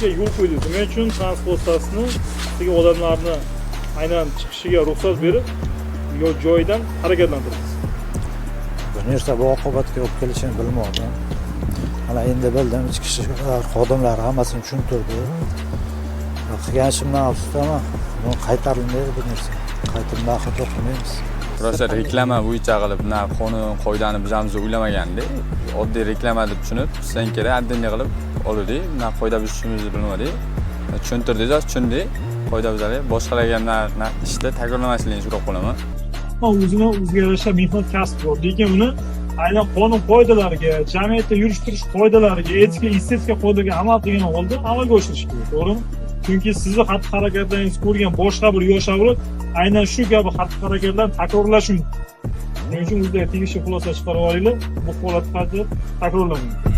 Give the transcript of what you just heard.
chiqishiga yo'l qo'ydik. Nima uchun transport vositasini sizga odamlarni aynan chiqishiga ruxsat berib, yo'l joyidan harakatlantiramiz. Bir narsa bu oqibatga olib kelishini bilmadim. Mana endi bildim, ichki ishlar xodimlari hammasini tushuntirdi. Qilgan ishimdan afsusdaman. Buni qaytarilmaydi bu narsa. Qaytirma xato qilmaymiz. Rosa reklama bo'yicha qilib, qonun qoidani buzamiz deb o'ylamaganda, oddiy reklama deb tushunib, sen kerak addinga qilib oldik. Qoida buzishimizni bilmadik. Tushuntirdingiz, tushundik. Qoida buzalik. Boshqalarga ishda takrorlamasligini so'rab qolaman. O'zini o'ziga yarasha mehnat kasb bor, lekin uni aynan qonun qoidalariga, jamiyatda yurishtirish qoidalariga, etika, estetika qoidalariga amal qilgan holda amalga oshirish kerak, to'g'rimi? Chunki sizni xatti-harakatlaringizni ko'rgan boshqa bir yosh avlod aynan shu kabi xatti-harakatlarni takrorlashi mumkin. Shuning uchun o'zingizga tegishli xulosa chiqarib olinglar, bu holatni takrorlamaydi.